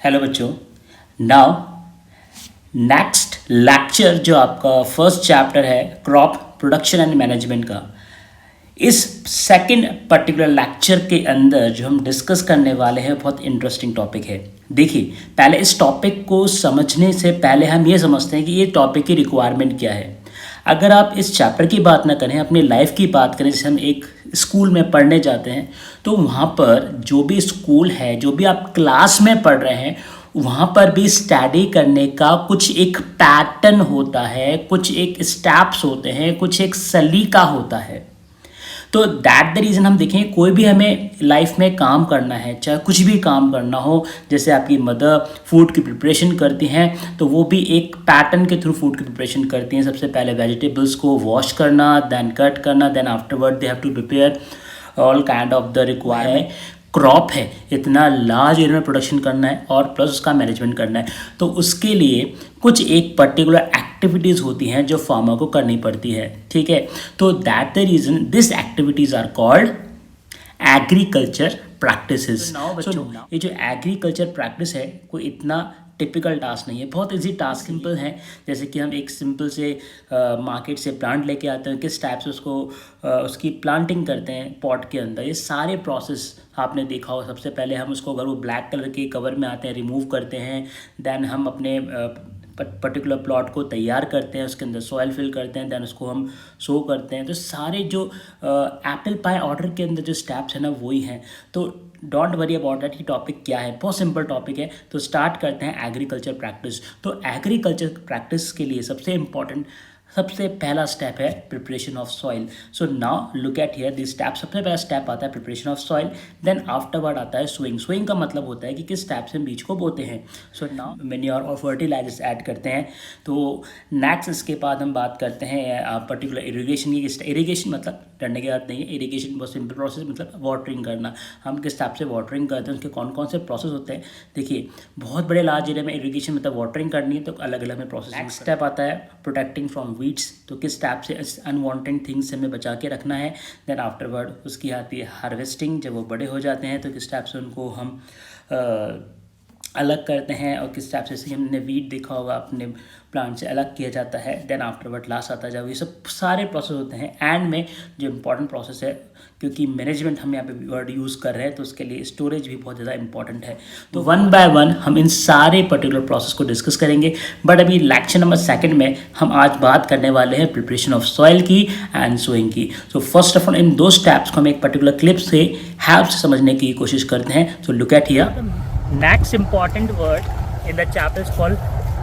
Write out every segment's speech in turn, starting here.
Hello बच्चों। Now next lecture जो आपका फर्स्ट चैप्टर है क्रॉप प्रोडक्शन एंड मैनेजमेंट का, इस सेकंड पर्टिकुलर लेक्चर के अंदर जो हम डिस्कस करने वाले हैं बहुत इंटरेस्टिंग टॉपिक है। देखिए, पहले इस टॉपिक को समझने से पहले हम ये समझते हैं कि ये टॉपिक की रिक्वायरमेंट क्या है। अगर आप इस चैप्टर की बात ना करें, अपनी लाइफ की बात करें, जैसे हम एक स्कूल में पढ़ने जाते हैं तो वहाँ पर जो भी स्कूल है, जो भी आप क्लास में पढ़ रहे हैं, वहाँ पर भी स्टडी करने का कुछ एक पैटर्न होता है, कुछ एक स्टेप्स होते हैं, कुछ एक सलीका होता है। तो दैट द रीज़न हम देखें, कोई भी हमें लाइफ में काम करना है, चाहे कुछ भी काम करना हो, जैसे आपकी मदर फूड की प्रिपरेशन करती हैं तो वो भी एक पैटर्न के थ्रू फूड की प्रिपरेशन करती हैं। सबसे पहले वेजिटेबल्स को वॉश करना, देन कट करना, then afterward they have to prepare all kind of the requirement. Crop है, इतना लार्ज एरिया में प्रोडक्शन करना है और प्लस उसका मैनेजमेंट करना है, तो उसके लिए कुछ एक पर्टिकुलर एक्टिविटीज़ होती हैं जो फार्मर को करनी पड़ती है। ठीक है, तो that the reason this activities are called agriculture practices. ये जो एग्रीकल्चर प्रैक्टिस है कोई इतना टिपिकल टास्क नहीं है, बहुत इजी टास्क, सिंपल है। जैसे कि हम एक सिंपल से मार्केट से प्लांट लेके आते हैं, किस टाइप से उसको उसकी प्लांटिंग करते हैं पॉट के अंदर, ये सारे प्रोसेस आपने देखा हो। सबसे पहले हम उसको, अगर वो ब्लैक कलर के कवर में आते हैं, रिमूव करते हैं, देन हम अपने पर्टिकुलर प्लॉट को तैयार करते हैं, उसके अंदर सॉइल फिल करते हैं, देन उसको हम सो करते हैं। तो सारे जो एप्पल पाई ऑर्डर के अंदर जो स्टेप्स हैं ना, वही हैं। तो डोंट वरी अबाउट दैट कि टॉपिक क्या है, बहुत सिंपल टॉपिक है। तो स्टार्ट करते हैं एग्रीकल्चर प्रैक्टिस। तो एग्रीकल्चर प्रैक्टिस के लिए सबसे पहला स्टेप है preparation of soil. So now look at here this step. सबसे पहला स्टेप आता है preparation of soil, then afterward आता है सोइंग। सोइंग का मतलब होता है कि किस स्टेप से हम बीज को बोते हैं। सो नाउ मैन्योर और फर्टिलाइजर्स ऐड करते हैं। तो नेक्स्ट इसके बाद हम बात करते हैं पर्टिकुलर इरीगेशन की। इरीगेशन मतलब करने की बात नहीं है, इरीगेशन बहुत सिंपल प्रोसेस, मतलब वाटरिंग करना। हम किस टाइप से वाटरिंग करते हैं, उसके कौन कौन से प्रोसेस होते हैं। देखिए, बहुत बड़े लार्ज एरिया में इरीगेशन मतलब वाटरिंग करनी है तो अलग अलग में प्रोसेस। नेक्स्ट स्टेप आता है प्रोटेक्टिंग फ्रॉम वीड्स, तो किस टाइप से अनवांटेड थिंग्स से हमें बचा के रखना है। देन आफ्टरवर्ड उसकी आती है हार्वेस्टिंग, जब वो बड़े हो जाते हैं तो किस टाइप से उनको हम अलग करते हैं और किस टाइप से हमने वीड देखा होगा अपने प्लांट से अलग किया जाता है। देन आफ्टरवर्ड लास्ट आता है जब ये सब सारे प्रोसेस होते हैं। एंड में जो इम्पोर्टेंट प्रोसेस है, क्योंकि मैनेजमेंट हम यहाँ पे वर्ड यूज़ कर रहे हैं तो उसके लिए स्टोरेज भी बहुत ज़्यादा इंपॉर्टेंट है। तो वन बाय वन हम इन सारे पर्टिकुलर प्रोसेस को डिस्कस करेंगे। बट अभी लेक्चर नंबर 2 में हम आज बात करने वाले हैं प्रिपरेशन ऑफ सॉइल की एंड सोइंग की। So first of all in दो स्टेप्स को हम एक पर्टिकुलर क्लिप से हेल्प से समझने की कोशिश करते हैं। So look at here. Next important word in the chapter is called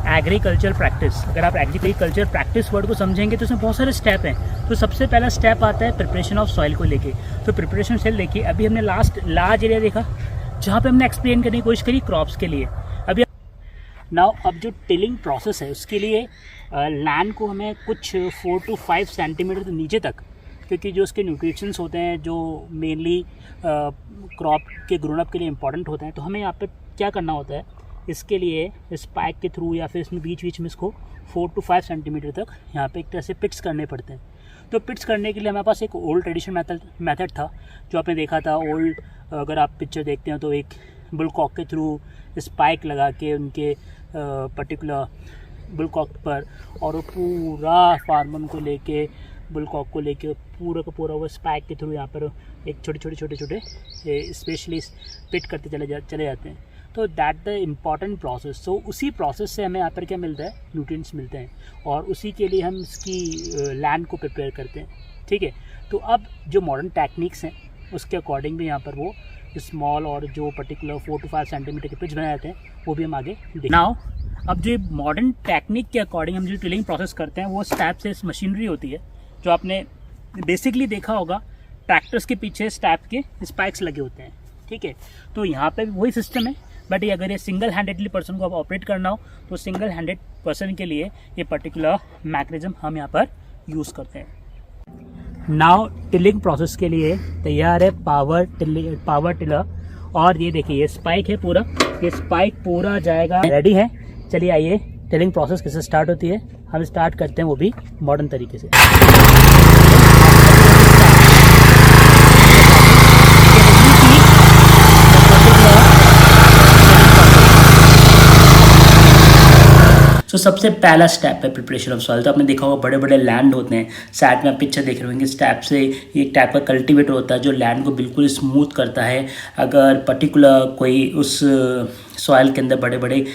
agriculture practice. अगर आप एग्रीकल्चर प्रैक्टिस वर्ड को समझेंगे तो उसमें बहुत सारे स्टेप हैं। तो सबसे पहला स्टेप आता है प्रिपरेशन ऑफ सॉइल को लेके। तो प्रिपरेशन सॉइल देखिए, अभी हमने लास्ट लार्ज एरिया देखा जहाँ पे हमने एक्सप्लेन करने की कोशिश करी क्रॉप्स के लिए। अभी नाउ अब जो टिलिंग प्रोसेस है उसके लिए लैंड को हमें कुछ 4 to 5 सेंटीमीटर नीचे तक, क्योंकि जो उसके न्यूट्रिशंस होते हैं जो मेनली क्रॉप के ग्रोन अप के लिए इंपॉर्टेंट होते हैं, तो हमें यहाँ पे क्या करना होता है, इसके लिए स्पाइक के थ्रू या फिर इसमें बीच में इसको 4 to 5 सेंटीमीटर तक यहाँ पे एक तरह से पिट्स करने पड़ते हैं। तो पिट्स करने के लिए हमारे पास एक ओल्ड ट्रेडिशनल मेथड था जो आपने देखा था। ओल्ड अगर आप पिक्चर देखते हैं तो एक बुलकॉक के थ्रू स्पाइक लगा के उनके पर्टिकुलर बुलकॉक पर, और वो पूरा फार्मर को लेके बुलकॉक को लेके पूरा का पूरा वो स्पाइक के थ्रू यहाँ पर एक छोटे स्पेशली पिट करते चले जाते हैं। तो दैट द इम्पॉर्टेंट प्रोसेस। तो उसी प्रोसेस से हमें यहाँ पर क्या मिलता है, न्यूट्रिएंट्स मिलते हैं, और उसी के लिए हम इसकी लैंड को प्रिपेयर करते हैं। ठीक है, तो अब जो मॉडर्न टेक्निक्स हैं उसके अकॉर्डिंग भी यहाँ पर वो स्मॉल और जो पर्टिकुलर 4 to 5 सेंटीमीटर के पिच बनाए जाते हैं वो भी हम आगे देखेंगे। नाउ अब जो मॉडर्न टेक्निक के अकॉर्डिंग हम जो टिलिंग प्रोसेस करते हैं वो स्टैप से मशीनरी होती है जो आपने बेसिकली देखा होगा। ट्रैक्टर्स के पीछे स्टैप के स्पाइक्स लगे होते हैं। ठीक है, तो यहाँ पे वही सिस्टम है, बट ये अगर ये सिंगल हैंडेडली पर्सन को आप ऑपरेट करना हो तो सिंगल हैंडेड पर्सन के लिए ये पर्टिकुलर मैकेनिज्म हम यहाँ पर यूज़ करते हैं। नाउ टिलिंग प्रोसेस के लिए तैयार है पावर टिलर, और ये देखिए ये स्पाइक है पूरा, ये स्पाइक पूरा जाएगा, रेडी है। चलिए आइए टिलिंग प्रोसेस कैसे स्टार्ट होती है हम स्टार्ट करते हैं, वो भी मॉडर्न तरीके से। तो सबसे पहला स्टेप है प्रिपरेशन ऑफ सॉइल। तो आपने देखा होगा बड़े बड़े लैंड होते हैं, साइड में आप पिक्चर देख रहे होंगे, इस टाइप से एक टाइप का कल्टीवेटर होता है जो लैंड को बिल्कुल स्मूथ करता है। अगर पर्टिकुलर कोई उस सॉइल के अंदर बड़े बड़े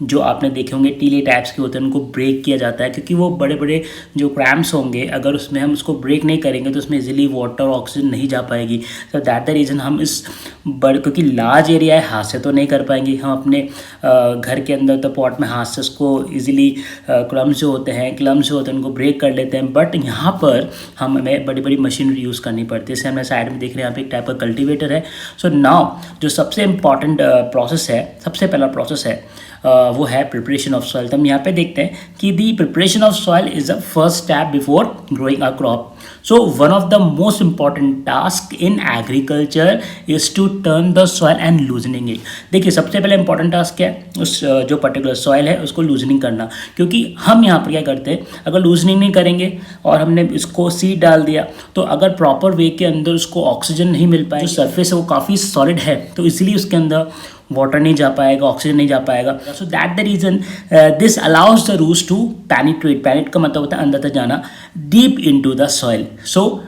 जो आपने देखे होंगे टीले टाइप्स के होते हैं उनको ब्रेक किया जाता है, क्योंकि वो बड़े बड़े जो क्रैम्प्स होंगे अगर उसमें हम उसको ब्रेक नहीं करेंगे तो उसमें इजीली वाटर ऑक्सीजन नहीं जा पाएगी। तो दैट द रीज़न हम इस क्योंकि लार्ज एरिया है, हाथ से तो नहीं कर पाएंगे हम अपने घर के अंदर, तो पॉट में हाथ से उसको ईजिली क्लम्स जो होते हैं उनको ब्रेक कर लेते हैं। बट यहाँ पर हमें बड़ी बड़ी मशीनरी यूज़ करनी पड़ती है। जैसे हमने साइड में देख रहे हैं यहाँ पे एक टाइप का कल्टीवेटर है। सो नाउ जो सबसे इम्पॉर्टेंट प्रोसेस है, सबसे पहला प्रोसेस है वो है प्रिपरेशन ऑफ सॉइल। तो हम यहाँ पे देखते हैं कि the preparation of soil is the first step before growing a crop. So one of the most important task in agriculture is to turn the soil and loosening it. देखिए सबसे पहले इंपॉर्टेंट टास्क क्या है, उस जो particular soil है उसको loosening करना, क्योंकि हम यहाँ पर क्या करते हैं, अगर लूजनिंग नहीं करेंगे और हमने इसको सीड डाल दिया तो अगर प्रॉपर वे के अंदर उसको ऑक्सीजन नहीं मिल पाए, जो सरफेस है वो काफ़ी सॉलिड है तो इसलिए उसके अंदर वाटर नहीं जा पाएगा, ऑक्सीजन नहीं जा पाएगा। So that the reason this allows the roots to penetrate. Penetrate का मतलब होता है अंदर तक जाना, deep into the soil. So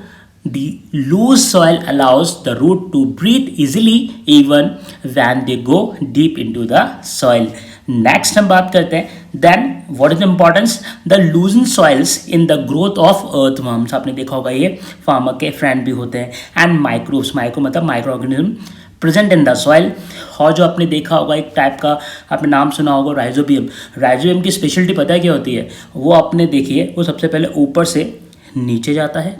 the loose soil allows the root to breathe easily even when they go deep into the soil. Next हम बात करते हैं then what is the importance the loosen soils in the growth of earthworms. आपने देखा होगा ये farmer के friend भी होते हैं, एंड माइक्रोब्स, माइक्रो मतलब micro organism present in the soil. और जो आपने देखा होगा एक टाइप का आपने नाम सुना होगा राइजोबियम। राइजोबियम की स्पेशलिटी पता है क्या होती है, वो आपने देखिए वो सबसे पहले ऊपर से नीचे जाता है,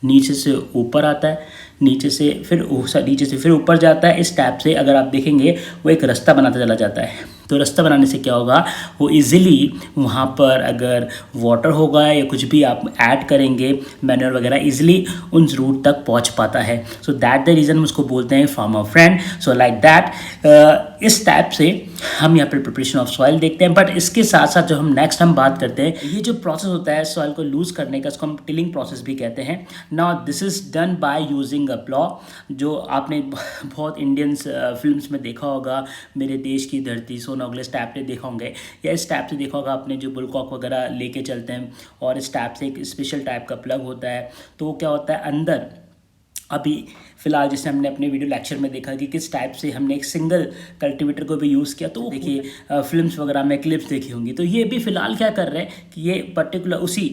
नीचे से ऊपर आता है, नीचे से फिर ऊपर जाता है। इस टाइप से अगर आप देखेंगे वो एक रास्ता बनाता चला जाता है। तो रास्ता बनाने से क्या होगा, वो इजीली वहाँ पर अगर वाटर होगा या कुछ भी आप ऐड करेंगे मैन्योर वगैरह, इजीली उन रूट तक पहुँच पाता है। सो दैट द रीज़न उसको बोलते हैं farmer friend. So like that इस टाइप से हम यहाँ पर प्रिपरेशन ऑफ सॉइल देखते हैं। बट इसके साथ साथ जो हम नेक्स्ट हम बात करते हैं, ये जो प्रोसेस होता है सॉइल को लूज करने का, इसको हम टिलिंग प्रोसेस भी कहते हैं। Now this is done by using a plough, जो आपने बहुत इंडियंस फिल्म्स में देखा होगा, मेरे देश की धरती, सोनाग्ले इस टाइप से देखा होंगे, या इस टाइप से देखा होगा आपने जो बुलकॉक वगैरह लेके चलते हैं, और इस टाइप से एक स्पेशल टाइप का प्लग होता है। तो वो क्या होता है अंदर, अभी फिलहाल जैसे हमने अपने वीडियो लेक्चर में देखा कि किस टाइप से हमने एक सिंगल कल्टीवेटर को भी यूज़ किया, तो देखिए फिल्म्स वगैरह में क्लिप्स देखी होंगी। तो ये भी फिलहाल क्या कर रहे हैं कि ये पर्टिकुलर उसी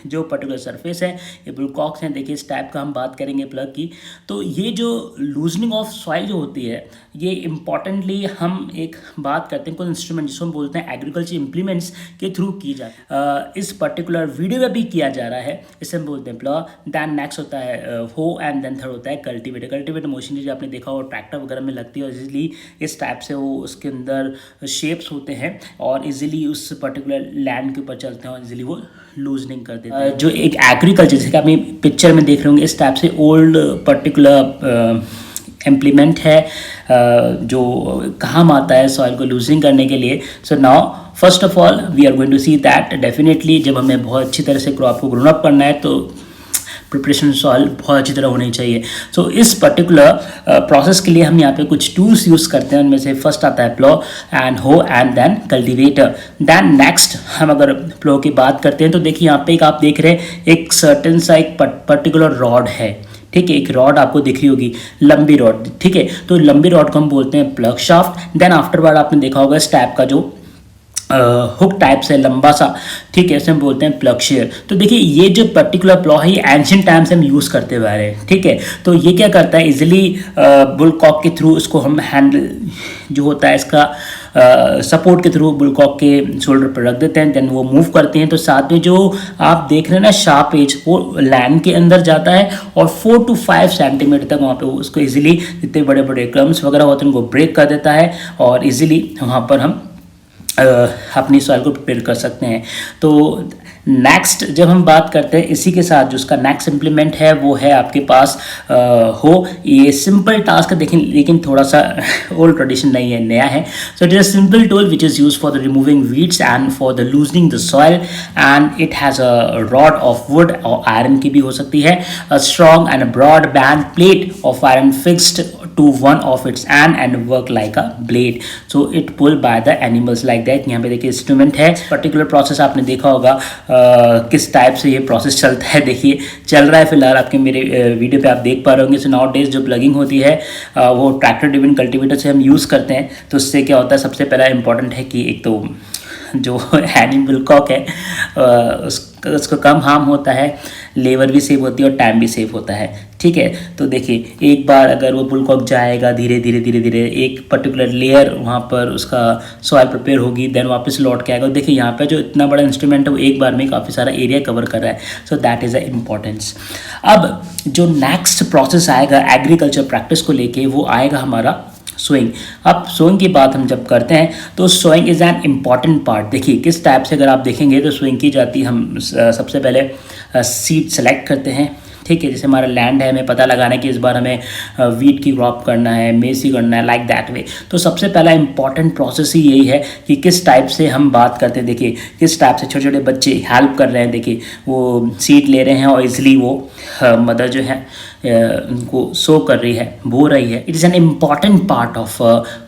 जो पर्टिकुलर सरफेस है, ये बुलकॉक्स हैं, देखिए इस टाइप का हम बात करेंगे प्लग की। तो ये जो लूजनिंग ऑफ सॉइल जो होती है, ये इंपॉर्टेंटली हम एक बात करते हैं कुछ इंस्ट्रूमेंट जिसको हम बोलते हैं एग्रीकल्चर इम्प्लीमेंट्स के थ्रू की जाती है। इस पर्टिकुलर वीडियो में भी किया जा रहा है, इसे हम बोलते हैं प्लॉ। दैन नेक्स्ट होता है हो, एंड देन थर्ड होता है कल्टीवेटर। कल्टीवेटर मशीनरी जो आपने देखा हो ट्रैक्टर वगैरह में लगती है, और इजीली इस टाइप से वो उसके अंदर शेप्स होते हैं और इजीली उस पर्टिकुलर लैंड के ऊपर चलते हैं और इजीली वो लूजनिंग कर देते हैं। जो एक एग्रीकल्चर जैसे कि आप पिक्चर में देख रहे होंगे, इस टाइप से ओल्ड पर्टिकुलर इम्प्लीमेंट है जो काम आता है सॉइल को लूजिंग करने के लिए। So now first of all we are going to see that definitely जब हमें बहुत अच्छी तरह से क्रॉप को ग्रोन अप करना है तो प्रिपरेशन सॉइल बहुत अच्छी तरह होनी चाहिए। सो इस पर्टिकुलर प्रोसेस के लिए हम यहाँ पे कुछ टूल्स यूज़ करते हैं, उनमें से फर्स्ट आता है plough and hoe and then cultivator. Then next हम अगर प्लो की बात करते हैं तो देखिए यहाँ पे एक आप देख रहे हैं एक सर्टन सा एक पर्टिकुलर रॉड है, ठीक है, एक रॉड आपको दिख रही होगी, लंबी रॉड, ठीक है। तो लंबी रॉड को हम बोलते हैं प्लग शाफ्ट। देन आफ्टरवर्ड आपने देखा होगा इस टाइप का जो हुक टाइप से लंबा सा, ठीक है, इसे हम बोलते हैं प्लग शेयर। तो देखिए ये जो पर्टिकुलर प्लॉ है ये एंशिएंट टाइम से हम यूज़ करते हुए आ रहे हैं, ठीक है। तो ये क्या करता है इजीली बुलकॉक के थ्रू इसको हम हैंडल जो होता है इसका सपोर्ट के थ्रू बुलकॉक के शोल्डर पर रख देते हैं, देन वो मूव करते हैं। तो साथ में जो आप देख रहे हैं ना शार्प एज, वो लैंड के अंदर जाता है और 4 to 5 सेंटीमीटर तक वहाँ पे उसको इजीली जितने बड़े बड़े क्रम्स वगैरह होते हैं उनको ब्रेक कर देता है और इजीली वहाँ पर हम अपनी सॉइल को प्रिपेयर कर सकते हैं। तो नेक्स्ट जब हम बात करते हैं इसी के साथ जो उसका नेक्स्ट इम्प्लीमेंट है वो है आपके पास हो। ये सिंपल टास्क है लेकिन थोड़ा सा ओल्ड ट्रेडिशन नहीं है, नया है। So it is a simple tool which is use for the removing weeds and for the loosening the soil, and it has a rod of wood और आयरन की भी हो सकती है, a strong and broad band plate of iron fixed to one of its and work like a blade. So it pulled by the animals like that. यहाँ पे देखिए instrument है, पर्टिकुलर प्रोसेस आपने देखा होगा किस टाइप से ये प्रोसेस चलता है। देखिए चल रहा है फिलहाल आपके मेरे वीडियो पे आप देख पा रहे होंगे। सो नाउ डेज जो प्लगिंग होती है वो ट्रैक्टर ड्रिवन कल्टीवेटर से हम यूज़ करते हैं। तो उससे क्या होता है, सबसे पहला इंपॉर्टेंट है कि एक तो जो हैनी बुलकॉक है उसको कम हार्म होता है, लेबर भी सेव होती है और टाइम भी सेव होता है। ठीक है, तो देखिए एक बार अगर वो बुलकॉक जाएगा धीरे धीरे एक पर्टिकुलर लेयर वहाँ पर उसका सॉइल प्रिपेयर होगी, देन वापस लौट के आएगा। देखिए यहाँ पे जो इतना बड़ा इंस्ट्रूमेंट है वो एक बार में काफ़ी सारा एरिया कवर कर रहा है। So that is a importance. अब जो नेक्स्ट प्रोसेस आएगा एग्रीकल्चर प्रैक्टिस को लेके वो आएगा हमारा सोइंग। अब सोइंग की बात हम जब करते हैं तो sowing is an important part. देखिए किस टाइप से अगर आप देखेंगे तो सोइंग की जाती, हम सबसे पहले सीड सेलेक्ट करते हैं। ठीक है, जैसे हमारा लैंड है, हमें पता लगाना है कि इस बार हमें वीट की क्रॉप करना है, मेसी करना है, लाइक दैट वे। तो सबसे पहला इंपॉर्टेंट प्रोसेस ही यही है कि किस टाइप से हम बात करते हैं। देखिए किस टाइप से छोटे छोटे बच्चे हेल्प कर रहे हैं। देखिए वो सीड ले रहे हैं और इजली वो मदर जो है उनको सो कर रही है, बो रही है। It is an important part of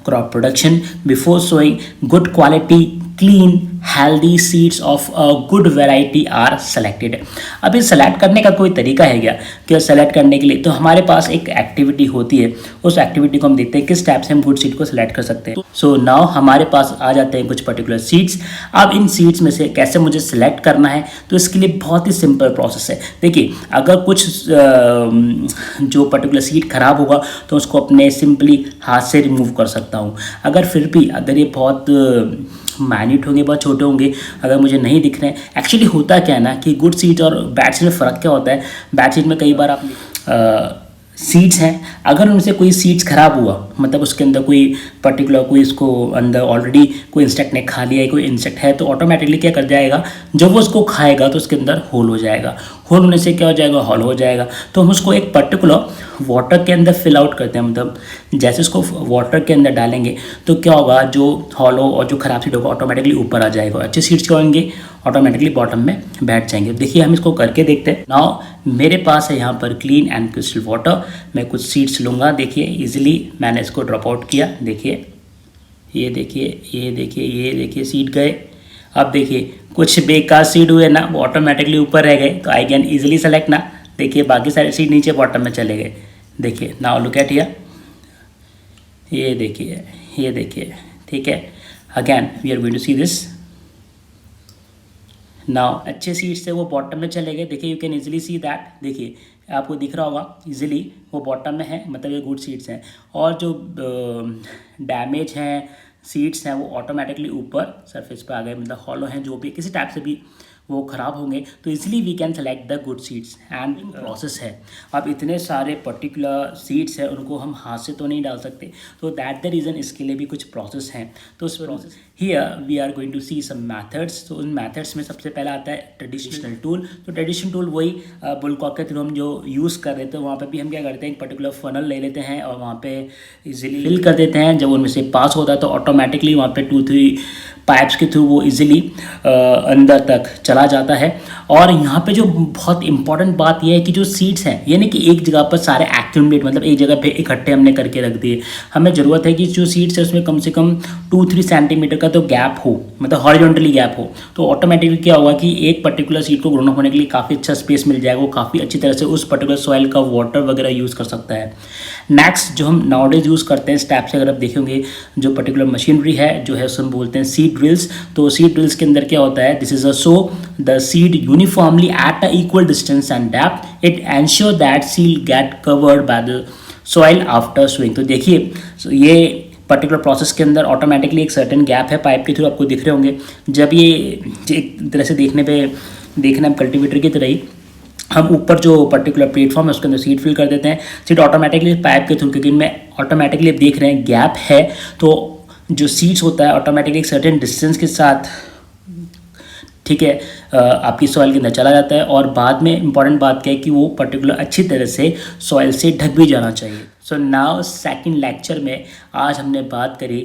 crop production. Before sowing good quality clean healthy seeds of a good variety are selected. अब ये सेलेक्ट करने का कोई तरीका है क्या कि सेलेक्ट करने के लिए तो हमारे पास एक एक्टिविटी होती है, उस एक्टिविटी को हम देखते हैं किस टाइप से हम गुड सीड को सिलेक्ट कर सकते हैं। सो नाउ हमारे पास आ जाते हैं कुछ पर्टिकुलर सीड्स। अब इन सीड्स में से कैसे मुझे सिलेक्ट करना है, तो इसके लिए बहुत ही सिंपल प्रोसेस है। देखिए अगर कुछ जो पर्टिकुलर सीड खराब होगा तो उसको अपने सिंपली हाथ से रिमूव कर सकता हूँ। अगर फिर भी अगर ये बहुत माइन्यूट होंगे, बहुत छोटे होंगे, अगर मुझे नहीं दिख रहे हैं, एक्चुअली होता क्या है ना कि गुड सीड और बैड सीड में फ़र्क क्या होता है। बैड सीड में कई बार आप सीड्स हैं, अगर उनसे कोई सीड्स ख़राब हुआ, मतलब उसके अंदर कोई पर्टिकुलर कोई इसको अंदर ऑलरेडी कोई इंसेक्ट ने खा लिया है, कोई इंसेक्ट है, तो ऑटोमेटिकली क्या कर जाएगा, जब वो उसको खाएगा तो उसके अंदर होल हो जाएगा। होल होने से क्या हो जाएगा, हॉल हो जाएगा। तो हम उसको एक पर्टिकुलर वाटर के अंदर फिल आउट करते हैं, मतलब जैसे उसको वाटर के अंदर डालेंगे तो क्या होगा, जो हॉलो और जो खराब सीड होगा ऑटोमेटिकली ऊपर आ जाएगा, अच्छे सीड्स क्या होंगे ऑटोमेटिकली बॉटम में बैठ जाएंगे। देखिए हम इसको करके देखते हैं। नाउ मेरे पास है यहाँ पर क्लीन एंड क्रिस्टल वाटर। मैं कुछ सीड्स लूँगा। देखिए इजीली मैंने इसको ड्रॉप आउट किया। देखिए ये देखिए ये देखिए ये देखिए सीड गए। अब देखिए कुछ बेकार सीड हुए ना, वो ऑटोमेटिकली ऊपर रह गए, तो आई कैन ईजिली सेलेक्ट ना। देखिए बाकी सारे सीड नीचे बॉटम में चले गए। देखिए नाउ लुक एट हियर, ये देखिए ठीक है। Again we are going to see this. Now अच्छे सीड्स से वो बॉटम में चले गए। देखिए you can easily see that. देखिए आपको दिख रहा होगा इजीली वो बॉटम में है, मतलब ये गुड सीड्स हैं। और जो डैमेज हैं सीड्स हैं वो ऑटोमेटिकली ऊपर सरफेस पे आ गए, मतलब हॉलो हैं, जो भी किसी टाइप से भी वो ख़राब होंगे, तो easily we can select the good seeds. And process है, अब इतने सारे पर्टिकुलर सीड्स हैं उनको हम हाथ से तो नहीं डाल सकते, तो दैट द रीज़न इसके लिए भी कुछ प्रोसेस हैं। तो उस process here we are going to see some methods. तो उन मैथड्स में सबसे पहला आता है ट्रेडिशनल टूल। तो ट्रेडिशनल टूल वही बुलकॉक के थ्रू हम जो यूज़ कर रहे थे, वहाँ पे भी हम क्या करते हैं, एक पर्टिकुलर फनल ले लेते हैं और वहाँ पे इजीली फिल कर देते हैं। जब उनमें से पास होता है तो ऑटोमेटिकली वहाँ पे 2-3 पाइप्स के थ्रू वो इजीली अंदर तक चला जाता है। और यहाँ पे जो बहुत इंपॉर्टेंट बात यह है कि जो सीड्स हैं यानी कि एक जगह पर सारे एक्यूमुलेट, मतलब एक जगह पे इकट्ठे हमने करके रख दिए। हमें ज़रूरत है कि जो सीड्स है उसमें कम से कम 2-3 सेंटीमीटर का तो गैप हो, मतलब हॉरिजॉन्टली गैप हो, तो ऑटोमेटिकली क्या होगा कि एक पर्टिकुलर सीड को ग्रोन होने के लिए काफ़ी अच्छा स्पेस मिल जाएगा, वो काफ़ी अच्छी तरह से उस पर्टिकुलर सॉइल का वाटर वगैरह यूज़ कर सकता है। नेक्स्ट जो हम नाउडेज यूज़ करते हैं स्टेप से अगर आप देखेंगे, जो पर्टिकुलर मशीनरी है जो है उसको हम बोलते हैं सीड ड्रिल्स। तो सीड ड्रिल्स के अंदर क्या होता है, this is a so the seed uniformly at a equal distance and depth, it ensure that seed get covered by the soil after swing. तो देखिए ये पर्टिकुलर प्रोसेस के अंदर ऑटोमेटिकली एक सर्टेन गैप है पाइप के थ्रू, आपको दिख रहे होंगे। जब ये एक तरह से देखना कल्टीवेटर की तरह ही हम ऊपर जो पर्टिकुलर प्लेटफॉर्म है उसके अंदर सीड फिल कर देते हैं। सीड ऑटोमेटिकली पाइप के थ्रू, क्योंकि इनमें ऑटोमेटिकली आप देख रहे हैं गैप है, तो जो सीड्स होता है ऑटोमेटिकली एक सर्टेन डिस्टेंस के साथ ठीक है आपकी सॉइल के अंदर चला जाता है। और बाद में इंपॉर्टेंट बात क्या है कि वो पर्टिकुलर अच्छी तरह से सॉइल से ढक भी जाना चाहिए। सो नाउ सेकंड लेक्चर में आज हमने बात करी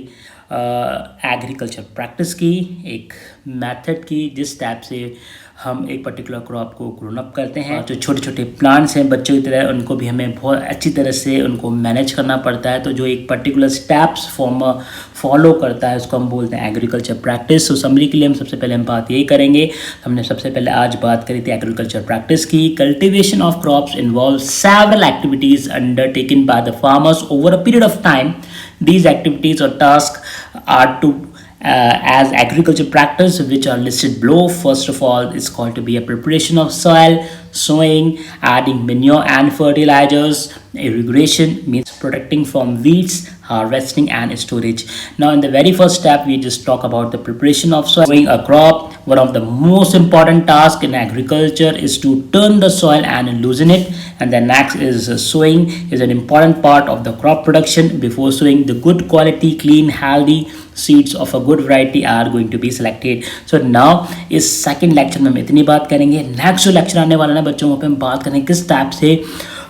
एग्रीकल्चर प्रैक्टिस की, एक मेथड की जिस टाइप से हम एक पर्टिकुलर क्रॉप को ग्रोन अप करते हैं। जो छोटे छोटे प्लांट्स हैं बच्चों की तरह, उनको भी हमें बहुत अच्छी तरह से उनको मैनेज करना पड़ता है। तो जो एक पर्टिकुलर स्टेप्स फॉलो करता है उसको हम बोलते हैं एग्रीकल्चर प्रैक्टिस। तो समरी के लिए हम सबसे पहले हम बात यही करेंगे। हमने सबसे पहले आज बात करी थी एग्रीकल्चर प्रैक्टिस की। Cultivation of crops involve several activities undertaken by the farmers over a period of time. These activities or tasks are to as agriculture practice which are listed below. First of all, it's called to be a preparation of soil, sowing, adding manure and fertilizers. Irrigation means protecting from weeds, harvesting and storage. Now in the very first step we just talk about the preparation of soil. Sowing a crop, one of the most important tasks in agriculture is to turn the soil and loosen it. And the next is sowing is an important part of the crop production. Before sowing, the good quality, clean, healthy seeds of a good variety are going to be selected. So now इस second lecture में हम इतनी बात करेंगे। Next जो lecture आने वाला है ना बच्चों, वहाँ पे हम बात करेंगे किस टाइप से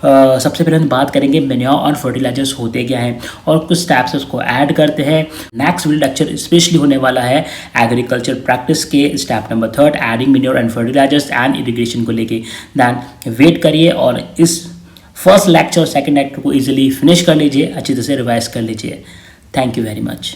सबसे पहले हम बात करेंगे मैन्योर और फर्टिलाइजर्स होते क्या हैं और कुछ टाइप से उसको ऐड करते हैं। नेक्स्ट लेक्चर स्पेशली होने वाला है एग्रीकल्चर प्रैक्टिस के step number 3, adding manure and fertilizers and irrigation को लेके। दैन वेट करिए और इस फर्स्ट लेक्चर और सेकंड लेक्चर को इजीली फिनिश कर लीजिए, अच्छी तरह से रिवाइज कर लीजिए। Thank you very much.